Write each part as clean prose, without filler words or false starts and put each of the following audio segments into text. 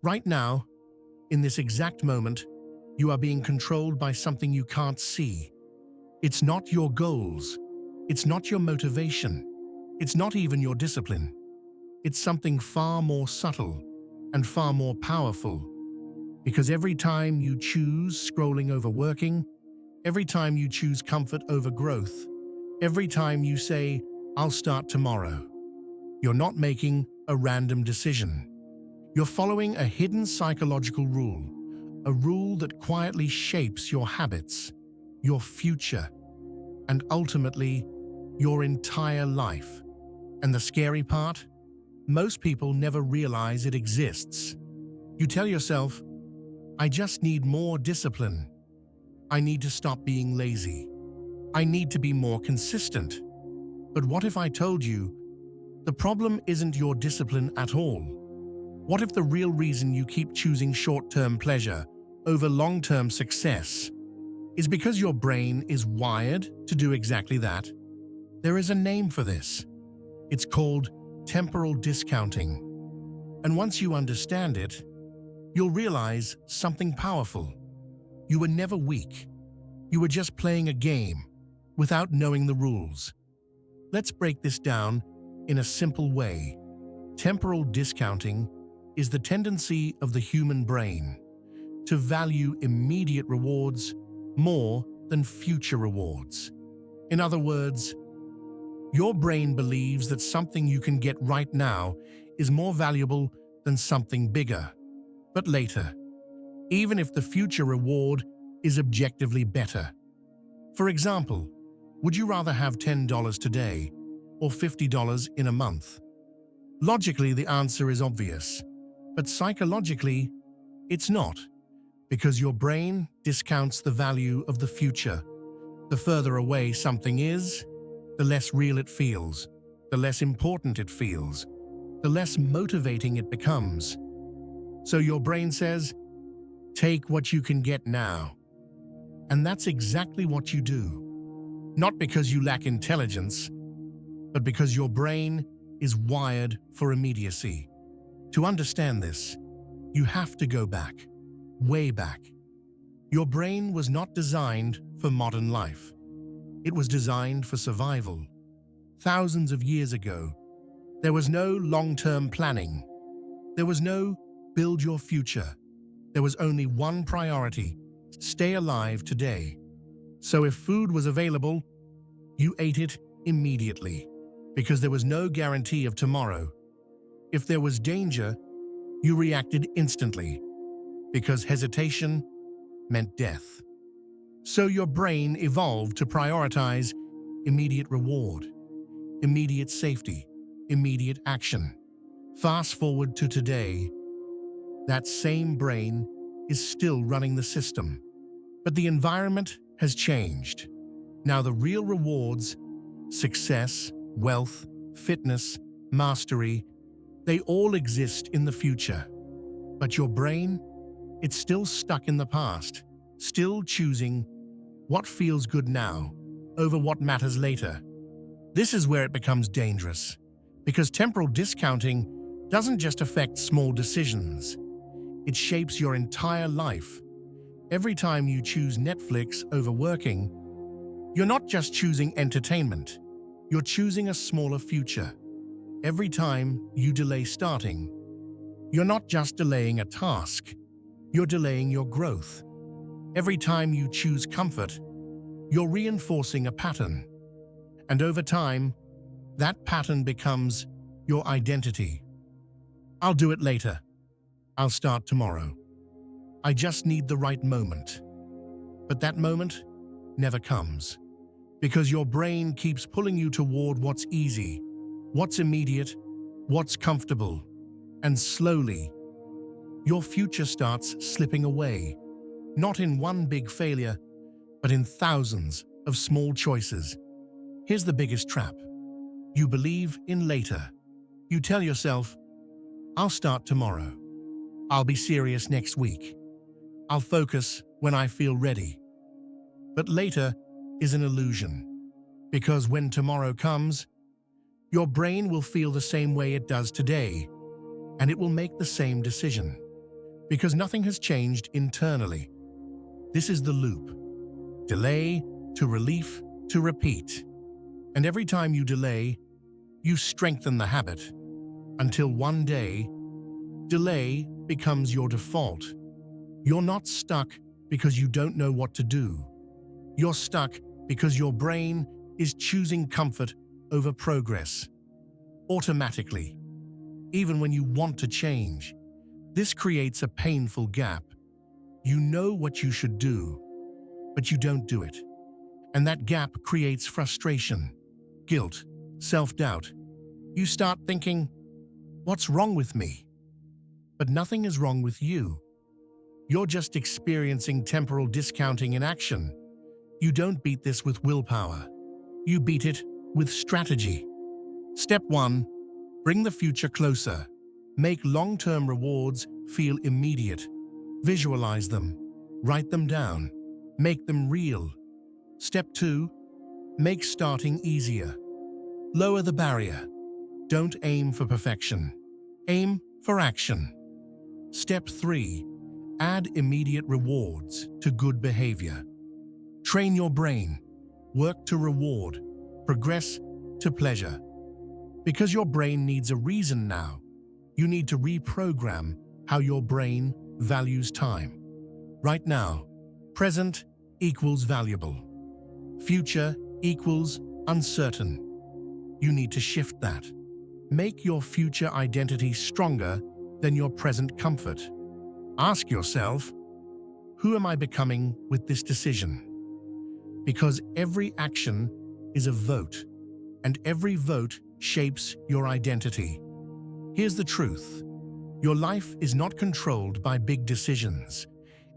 Right now, in this exact moment, you are being controlled by something you can't see. It's not your goals. It's not your motivation. It's not even your discipline. It's something far more subtle and far more powerful. Because every time you choose scrolling over working, every time you choose comfort over growth, every time you say, "I'll start tomorrow," you're not making a random decision. You're following a hidden psychological rule, a rule that quietly shapes your habits, your future, and ultimately, your entire life. And the scary part? Most people never realize it exists. You tell yourself, "I just need more discipline. I need to stop being lazy. I need to be more consistent." But what if I told you, the problem isn't your discipline at all? What if the real reason you keep choosing short-term pleasure over long-term success is because your brain is wired to do exactly that? There is a name for this. It's called temporal discounting. And once you understand it, you'll realize something powerful. You were never weak. You were just playing a game without knowing the rules. Let's break this down in a simple way. Temporal discounting is the tendency of the human brain to value immediate rewards more than future rewards. In other words, your brain believes that something you can get right now is more valuable than something bigger, but later, even if the future reward is objectively better. For example, would you rather have $10 today or $50 in a month? Logically, the answer is obvious, but psychologically, it's not, because your brain discounts the value of the future. The further away something is, the less real it feels, the less important it feels, the less motivating it becomes. So your brain says, "Take what you can get now." And that's exactly what you do. Not because you lack intelligence, but because your brain is wired for immediacy. To understand this, you have to go back, way back. Your brain was not designed for modern life. It was designed for survival. Thousands of years ago, there was no long-term planning. There was no build your future. There was only one priority: stay alive today. So if food was available, you ate it immediately, because there was no guarantee of tomorrow. If there was danger, you reacted instantly, because hesitation meant death. So your brain evolved to prioritize immediate reward, immediate safety, immediate action. Fast forward to today, that same brain is still running the system. But the environment has changed. Now the real rewards, success, wealth, fitness, mastery, they all exist in the future. But your brain, it's still stuck in the past, still choosing what feels good now over what matters later. This is where it becomes dangerous, because temporal discounting doesn't just affect small decisions. It shapes your entire life. Every time you choose Netflix over working, you're not just choosing entertainment, you're choosing a smaller future. Every time you delay starting, you're not just delaying a task, you're delaying your growth. Every time you choose comfort, you're reinforcing a pattern. And over time, that pattern becomes your identity. "I'll do it later. I'll start tomorrow. I just need the right moment." But that moment never comes, because your brain keeps pulling you toward what's easy, what's immediate, what's comfortable. And slowly, your future starts slipping away, not in one big failure, but in thousands of small choices. Here's the biggest trap. You believe in later. You tell yourself, "I'll start tomorrow. I'll be serious next week. I'll focus when I feel ready." But later is an illusion, because when tomorrow comes, your brain will feel the same way it does today, and it will make the same decision. Because nothing has changed internally. This is the loop. Delay to relief to repeat. And every time you delay, you strengthen the habit. Until one day, delay becomes your default. You're not stuck because you don't know what to do. You're stuck because your brain is choosing comfort over progress. Automatically. Even when you want to change. This creates a painful gap. You know what you should do, but you don't do it. And that gap creates frustration, guilt, self-doubt. You start thinking, what's wrong with me? But nothing is wrong with you. You're just experiencing temporal discounting in action. You don't beat this with willpower. You beat it with strategy. Step 1. Bring the future closer. Make long-term rewards feel immediate. Visualize them. Write them down. Make them real. Step 2. Make starting easier. Lower the barrier. Don't aim for perfection. Aim for action. Step 3. Add immediate rewards to good behavior. Train your brain. Work to reward. Progress to pleasure. Because your brain needs a reason now, you need to reprogram how your brain values time. Right now, present equals valuable. Future equals uncertain. You need to shift that. Make your future identity stronger than your present comfort. Ask yourself, who am I becoming with this decision? Because every action is a vote, and every vote shapes your identity. Here's the truth. Your life is not controlled by big decisions.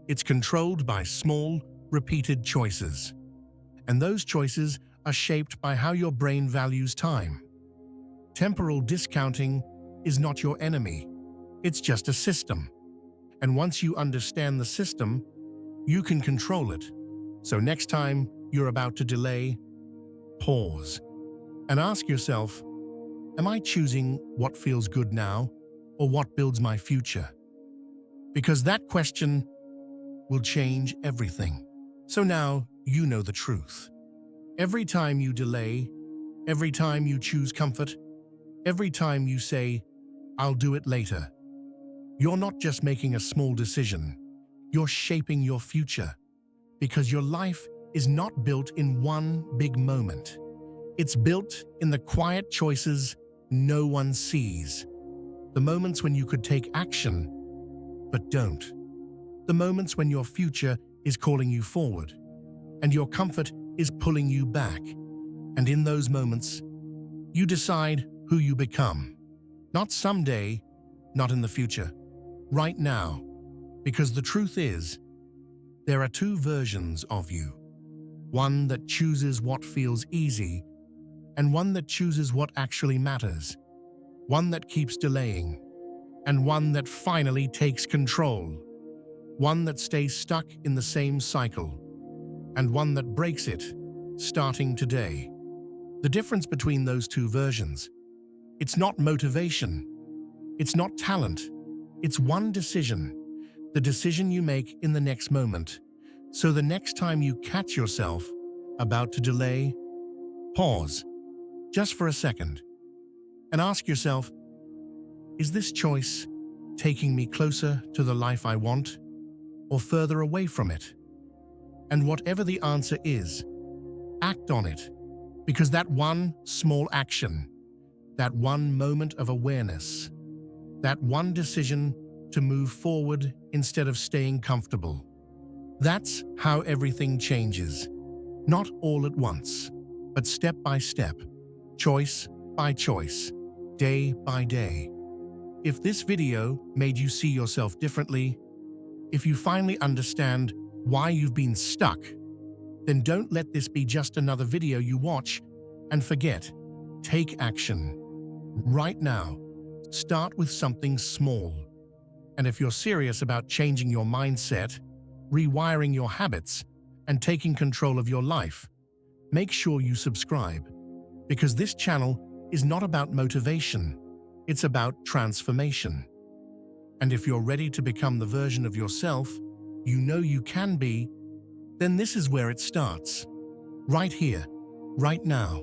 It's controlled by small, repeated choices. And those choices are shaped by how your brain values time. Temporal discounting is not your enemy. It's just a system. And once you understand the system, you can control it. So next time you're about to delay, pause and ask yourself, am I choosing what feels good now or what builds my future? Because that question will change everything. So now you know the truth. Every time you delay, every time you choose comfort, every time you say, I'll do it later, you're not just making a small decision, you're shaping your future. Because your life is not built in one big moment. It's built in the quiet choices no one sees. The moments when you could take action, but don't. The moments when your future is calling you forward, and your comfort is pulling you back. And in those moments, you decide who you become. Not someday, not in the future. Right now. Because the truth is, there are two versions of you. One that chooses what feels easy, and one that chooses what actually matters. One that keeps delaying, and one that finally takes control. One that stays stuck in the same cycle, and one that breaks it, starting today. The difference between those two versions, it's not motivation, it's not talent, it's one decision. The decision you make in the next moment. So the next time you catch yourself about to delay, pause just for a second and ask yourself, is this choice taking me closer to the life I want or further away from it? And whatever the answer is, act on it, because that one small action, that one moment of awareness, that one decision to move forward instead of staying comfortable. That's how everything changes. Not all at once, but step by step, choice by choice, day by day. If this video made you see yourself differently, if you finally understand why you've been stuck, then don't let this be just another video you watch and forget. Take action. Right now, start with something small. And if you're serious about changing your mindset, rewiring your habits, and taking control of your life, make sure you subscribe. Because this channel is not about motivation, it's about transformation. And if you're ready to become the version of yourself you know you can be, then this is where it starts. Right here, right now.